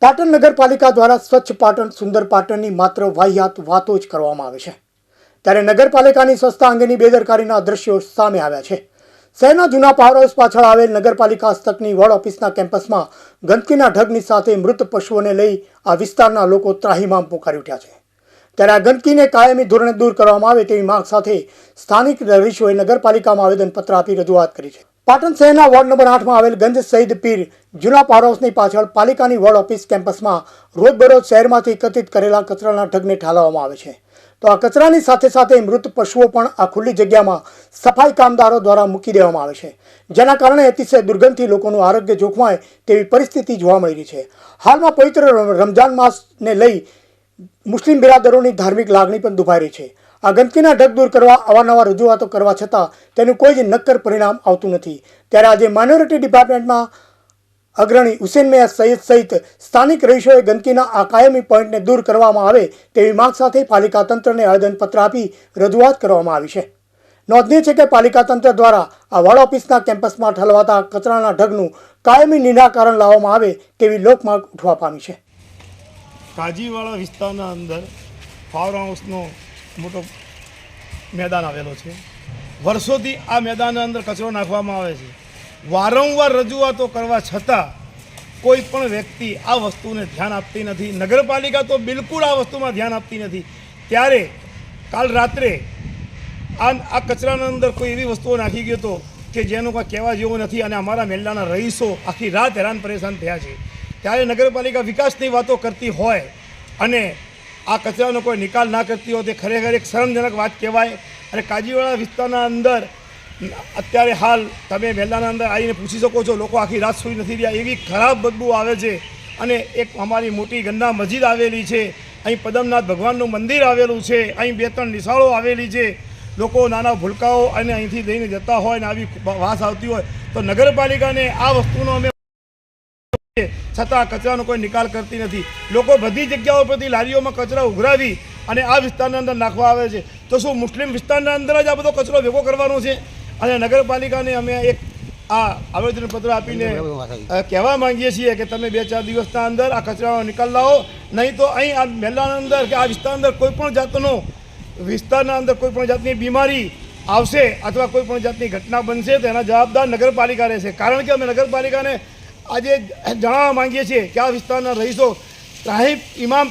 પાટણ નગરપાલિકા દ્વારા સ્વચ્છ પાટણ સુંદર પાટણની માત્ર વાહિયાત વાતો જ કરવામાં આવે છે, ત્યારે નગરપાલિકાની સ્વચ્છતા અંગેની બેદરકારીના દ્રશ્યો સામે આવ્યા છે। શહેરના જૂના પાવર હાઉસ પાછળ આવેલ નગરપાલિકા હસ્તકની વોર્ડ ઓફિસના કેમ્પસમાં ગંદકીના ઢગની સાથે મૃત પશુઓને લઈ આ વિસ્તારના લોકો ત્રાહિમામ પોકારી ઉઠ્યા છે। ત્યારે આ ગંદકીને કાયમી ધોરણે દૂર કરવામાં આવે તેવી માંગ સાથે સ્થાનિક રહીશોએ નગરપાલિકામાં આવેદનપત્ર આપી રજૂઆત કરી છે। પાટણ શહેરના વોર્ડ નંબર 8માં આવેલ ગંજ શહીદ પીર જૂના પાવર હાઉસની પાછળ પાલિકાની વોર્ડ ઓફિસ કેમ્પસમાં રોજબરોજ શહેરમાંથી એકત્રિત કરેલા કચરાના ઢગને ઠાલવવામાં આવે છે, તો આ કચરાની સાથે સાથે મૃત પશુઓ પણ આ ખુલ્લી જગ્યામાં સફાઈ કામદારો દ્વારા મૂકી દેવામાં આવે છે, જેના કારણે અતિશય દુર્ગંધથી લોકોનું આરોગ્ય જોખમાય તેવી પરિસ્થિતિ જોવા મળી રહી છે। હાલમાં પવિત્ર રમજાન માસને લઈ મુસ્લિમ બિરાદરોની ધાર્મિક લાગણી પણ દુભાઈ રહી છે। આ ગંદકીના ઢગ દૂર કરવા અવારનવાર રજૂઆતો કરવા છતાં તેનું કોઈ જ નક્કર પરિણામ આવતું નથી। ત્યારે આજે માઇનોરિટી ડિપાર્ટમેન્ટમાં અગ્રણી હુસેન મિયા સૈયદ સહિત સ્થાનિક રહીશોએ ગંદકીના આ કાયમી પોઈન્ટને દૂર કરવામાં આવે તેવી માંગ સાથે પાલિકા તંત્રને આવેદનપત્ર આપી રજૂઆત કરવામાં આવી છે। નોંધનીય છે કે પાલિકા તંત્ર દ્વારા આ વોર્ડ ઓફિસના કેમ્પસમાં ઠલવાતા કચરાના ઢગનું કાયમી નિરાકરણ લાવવામાં આવે તેવી લોકમાંગ ઉઠવા પામી છે। કાજીવાળા વિસ્તારના અંદર પાવર હાઉસનો મોટો મેદાન આવેલો છે। વર્ષોથી આ મેદાનના અંદર કચરો નાખવામાં આવે છે। વારંવાર રજૂઆતો કરવા છતાં કોઈ પણ વ્યક્તિ આ વસ્તુને ધ્યાન આપતી નથી। નગરપાલિકા તો બિલકુલ આ વસ્તુમાં ધ્યાન આપતી નથી। ત્યારે કાલ રાત્રે આ કચરાના અંદર કોઈ એવી વસ્તુઓ નાખી ગયો હતો કે જેનું કોઈ કહેવા જેવું નથી, અને અમારા મહેલાના રહીશો આખી રાત હેરાન પરેશાન થયા છે। ત્યારે નગરપાલિકા વિકાસની વાતો કરતી હોય અને આ કચરાનો કોઈ નિકાલ ના કરતી હોય તે ખરેખર એક શરમજનક વાત કહેવાય। અને કાજીવાળા વિસ્તારના અંદર અત્યારે હાલ તમે મહેલાના અંદર આવીને પૂછી શકો છો, લોકો આખી રાત સૂઈ નથી રહ્યા, એવી ખરાબ બદબુ આવે છે। અને એક અમારી મોટી ગંદા મસ્જિદ આવેલી છે, અહીં પદમનાથ ભગવાનનું મંદિર આવેલું છે, અહીં 2-3 નિશાળો આવેલી છે। લોકો નાના ભૂલકાઓ અને અહીંથી લઈને જતા હોય ને આવી વાસ આવતી હોય તો નગરપાલિકાને આ વસ્તુનો અમે છતાં કચરાનો કોઈ નિકાલ કરતી નથી। લોકો બધી જગ્યાઓ પરથી લારીઓમાં કચરા ઉઘરાવી અને આ વિસ્તારના અંદર નાખવા આવે છે, તો શું મુસ્લિમ વિસ્તારના અંદર જ આ બધો કચરો ભેગો કરવાનો છે? અને નગરપાલિકાને અમે એક આ આવેદનપત્ર આપીને કહેવા માંગીએ છીએ કે તમે 2-4 દિવસના અંદર આ કચરાનો નિકાલ લાવો, નહીં તો અહીં આ મહેલાના અંદર કે આ વિસ્તારના અંદર કોઈ પણ જાતનો વિસ્તારના અંદર કોઈ પણ જાતની બીમારી આવશે અથવા કોઈ પણ જાતની ઘટના બનશે તો એના જવાબદાર નગરપાલિકા રહેશે। કારણ કે અમે નગરપાલિકાને આજે જણાવવા માંગીએ છીએ કે આ વિસ્તારના રહીશો ત્રાહિબ ઇમામ